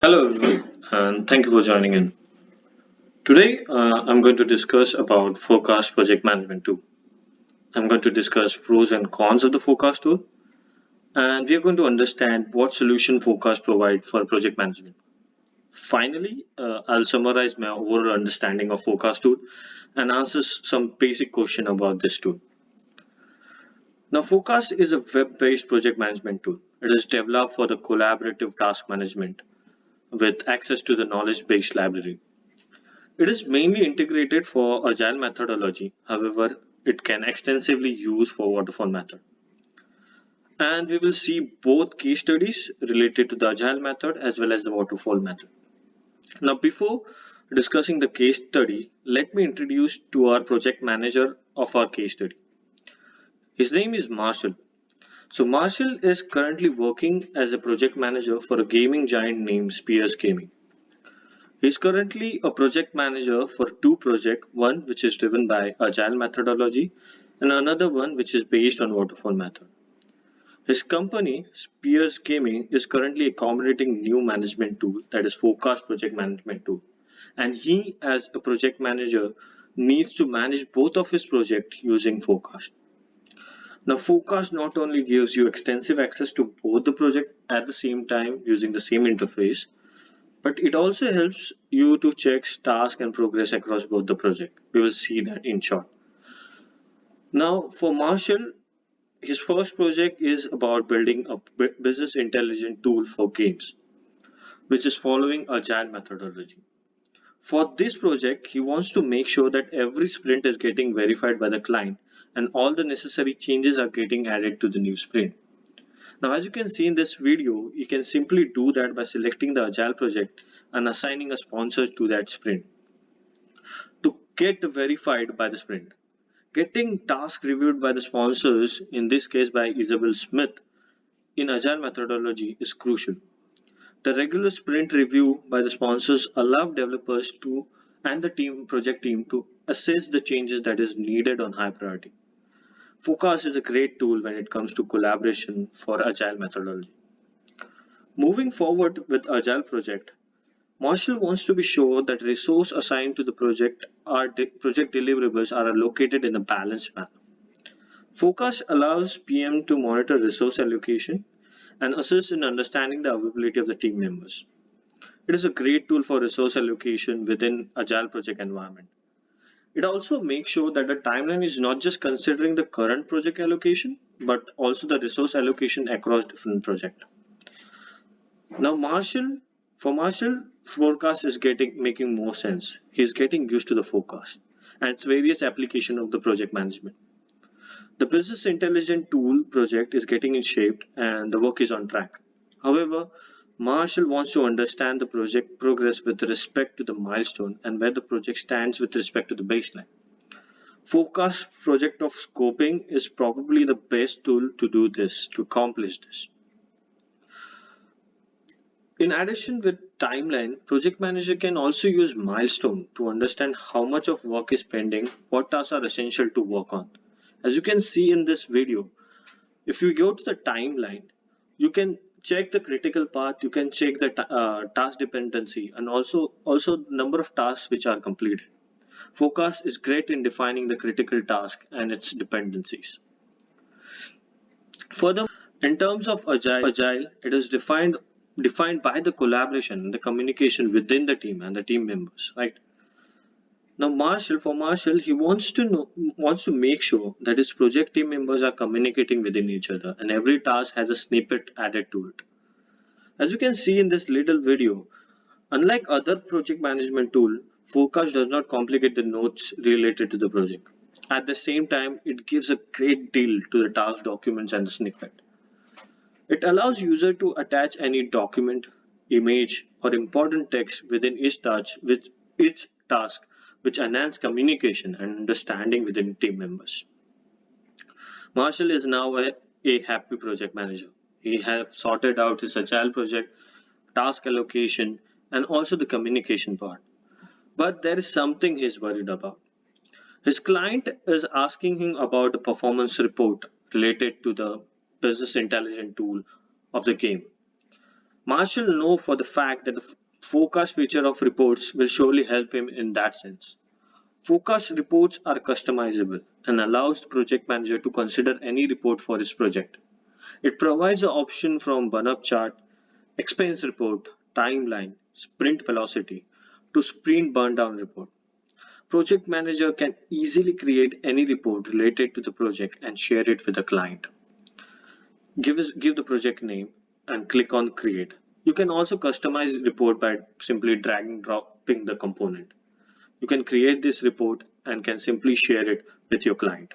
Hello everyone, and thank you for joining in. Today, I'm going to discuss about forecast project management tool. I'm going to discuss pros and cons of the forecast tool, and we are going to understand what solution forecast provide for project management. Finally, I'll summarize my overall understanding of forecast tool and answer some basic question about this tool. Now, forecast is a web-based project management tool. It is developed for the collaborative task management with access to the knowledge-based library. It is mainly integrated for agile methodology. However, it can extensively use for waterfall method. And we will see both case studies related to the agile method as well as the waterfall method. Now, before discussing the case study, let me introduce to our project manager of our case study. His name is Marshall. So Marshall is currently working as a project manager for a gaming giant named Spears Gaming. He is currently a project manager for two projects, one which is driven by agile methodology and another one which is based on waterfall method. His company, Spears Gaming, is currently accommodating new management tool that is forecast project management tool. And he as a project manager needs to manage both of his projects using forecast. Now forecast not only gives you extensive access to both the project at the same time using the same interface, but it also helps you to check task and progress across both the project. We will see that in short. Now for Marshall, his first project is about building a business intelligence tool for games, which is following agile methodology. For this project, he wants to make sure that every sprint is getting verified by the client and all the necessary changes are getting added to the new sprint. Now, as you can see in this video, you can simply do that by selecting the Agile project and assigning a sponsor to that sprint to get verified by the sprint. Getting tasks reviewed by the sponsors, in this case by Isabel Smith, in Agile methodology is crucial. The regular sprint review by the sponsors allow developers to and the project team to assess the changes that is needed on high priority. Focus is a great tool when it comes to collaboration for Agile methodology. Moving forward with Agile project, Marshall wants to be sure that resources assigned to the project project deliverables are allocated in a balanced manner. Focus allows PM to monitor resource allocation and assist in understanding the availability of the team members. It is a great tool for resource allocation within Agile project environment. It also makes sure that the timeline is not just considering the current project allocation, but also the resource allocation across different projects. Now for Marshall, forecast is getting making more sense. He's getting used to the forecast and its various application of the project management. The business intelligence tool project is getting in shape and the work is on track. However, Marshall wants to understand the project progress with respect to the milestone and where the project stands with respect to the baseline. Forecast project of scoping is probably the best tool to do this, to accomplish this. In addition with timeline, project manager can also use milestone to understand how much of work is pending, what tasks are essential to work on. As you can see in this video, if you go to the timeline, you can check the critical path, you can check the task dependency and also number of tasks which are completed. Focus is great in defining the critical task and its dependencies. Furthermore, in terms of agile, it is defined by the collaboration and the communication within the team and the team members, right? Now, for Marshall, he wants to make sure that his project team members are communicating within each other, and every task has a snippet added to it. As you can see in this little video, unlike other project management tool, Focus does not complicate the notes related to the project. At the same time, it gives a great deal to the task documents and the snippet. It allows user to attach any document, image, or important text within each task, which enhance communication and understanding within team members. Marshall is now a happy project manager. He has sorted out his agile project, task allocation, and also the communication part. But there is something he's worried about. His client is asking him about a performance report related to the business intelligence tool of the game. Marshall knows for the fact that the forecast feature of reports will surely help him in that sense. Forecast reports are customizable and allows the project manager to consider any report for his project. It provides the option from burn-up chart, expense report, timeline, sprint velocity to sprint burn-down report. Project manager can easily create any report related to the project and share it with the client. Give the project name and click on create. You can also customize the report by simply dragging dropping the component. You can create this report and can simply share it with your client.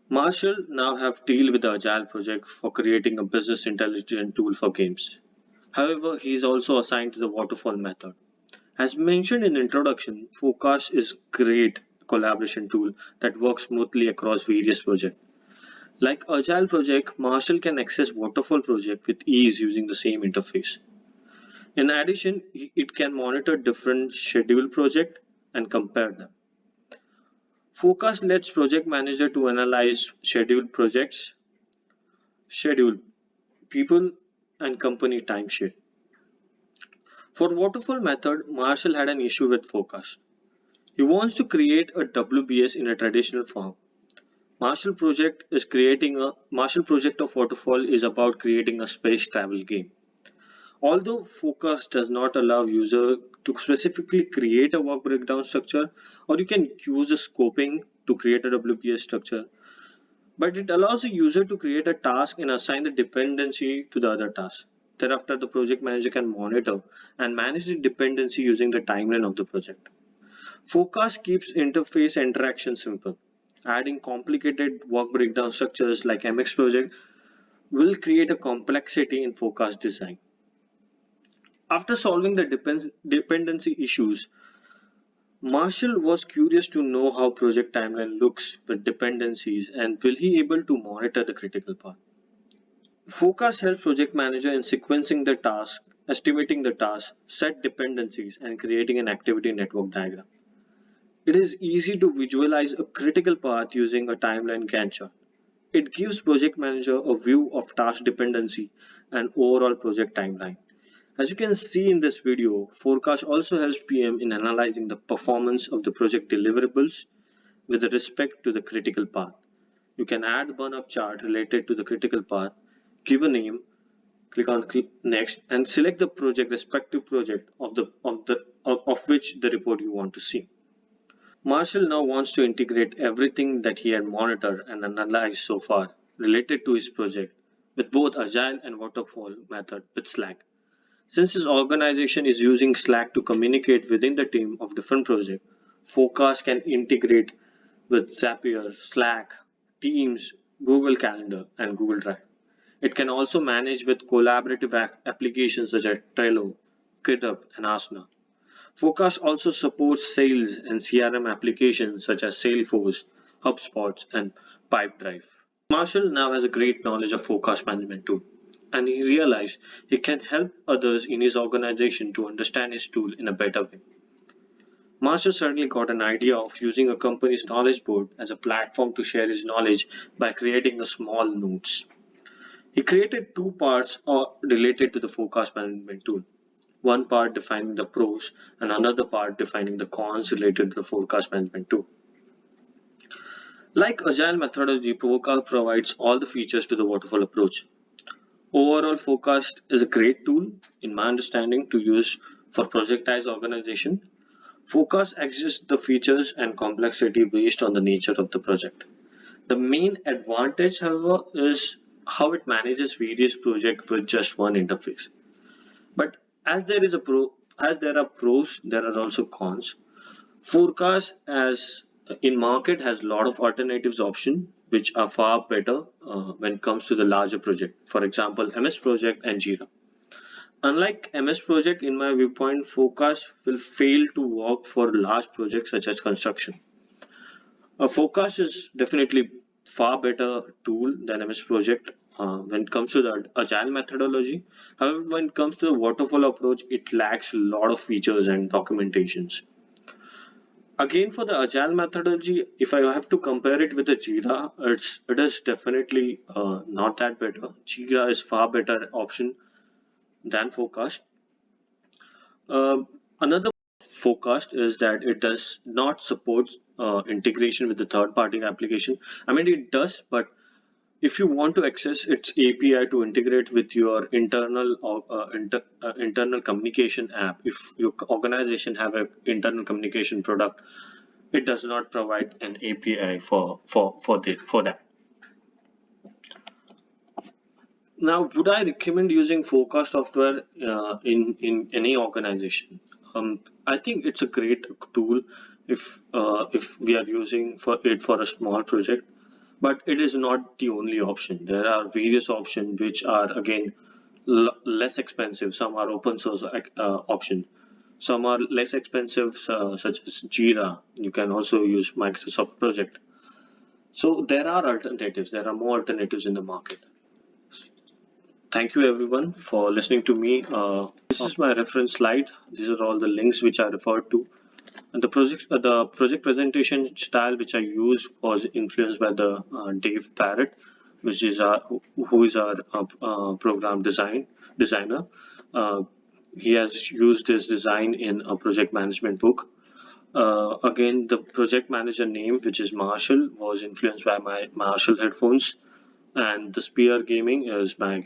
Marshall now have deal with the Agile project for creating a business intelligence tool for games. However, he is also assigned to the waterfall method. As mentioned in the introduction, Focus is great collaboration tool that works smoothly across various projects. Like Agile project, Marshall can access waterfall project with ease using the same interface. In addition, it can monitor different schedule projects and compare them. Focus lets project manager to analyze scheduled projects, schedule people, and company timesheet. For waterfall method, Marshall had an issue with Focus. He wants to create a WBS in a traditional form. Marshall project of waterfall is about creating a space travel game. Although Focus does not allow user to specifically create a work breakdown structure, or you can use the scoping to create a WBS structure, but it allows the user to create a task and assign the dependency to the other task. Thereafter, the project manager can monitor and manage the dependency using the timeline of the project. Focus keeps interface interaction simple. Adding complicated work breakdown structures like MX project will create a complexity in Focus design. After solving the dependency issues, Marshall was curious to know how project timeline looks with dependencies and will he able to monitor the critical path. Focus helps project manager in sequencing the task, estimating the task, set dependencies, and creating an activity network diagram. It is easy to visualize a critical path using a timeline Gantt chart. It gives project manager a view of task dependency and overall project timeline. As you can see in this video, Forecast also helps PM in analyzing the performance of the project deliverables with respect to the critical path. You can add the burn-up chart related to the critical path, give a name, click on next, and select the respective project of which the report you want to see. Marshall now wants to integrate everything that he had monitored and analyzed so far related to his project with both Agile and Waterfall method with Slack. Since his organization is using Slack to communicate within the team of different projects, Forecast can integrate with Zapier, Slack, Teams, Google Calendar, and Google Drive. It can also manage with collaborative applications such as Trello, GitHub, and Asana. Focus also supports sales and CRM applications such as Salesforce, HubSpot, and Pipedrive. Marshall now has a great knowledge of forecast management too, and he realized he can help others in his organization to understand his tool in a better way. Marshall certainly got an idea of using a company's knowledge board as a platform to share his knowledge by creating a small notes. He created two parts related to the forecast management tool. One part defining the pros and another part defining the cons related to the forecast management tool. Like Agile methodology, Forecast provides all the features to the waterfall approach. Overall, Forecast is a great tool, in my understanding, to use for projectized organization. Forecast exists the features and complexity based on the nature of the project. The main advantage, however, is how it manages various projects with just one interface. But as there are pros, there are also cons. Forecast as in market has a lot of alternatives option which are far better when it comes to the larger project. For example, MS Project and Jira. Unlike MS Project, in my viewpoint, Forecast will fail to work for large projects such as construction. Forecast is definitely far better tool than MS Project when it comes to the agile methodology. However, when it comes to the waterfall approach, it lacks a lot of features and documentations. Again, for the agile methodology, if I have to compare it with the Jira, it is definitely not that better. Jira is far better option than forecast. Another forecast is that it does not support integration with the third-party application. I mean, it does, but if you want to access its API to integrate with your internal communication app, if your organization have an internal communication product, it does not provide an API for that. Now, would I recommend using forecast software in any organization? I think it's a great tool if we are using for it for a small project, but it is not the only option. There are various options which are again less expensive. Some are open source option. Some are less expensive, such as Jira. You can also use Microsoft Project. So there are alternatives. There are more alternatives in the market. Thank you everyone for listening to me. This is my reference slide. These are all the links which I referred to. And the project presentation style which I used was influenced by the Dave Barrett, which is who is our program designer. Uh, he has used this design in a project management book. Again, the project manager name, which is Marshall, was influenced by my Marshall headphones, and the Spear Gaming is my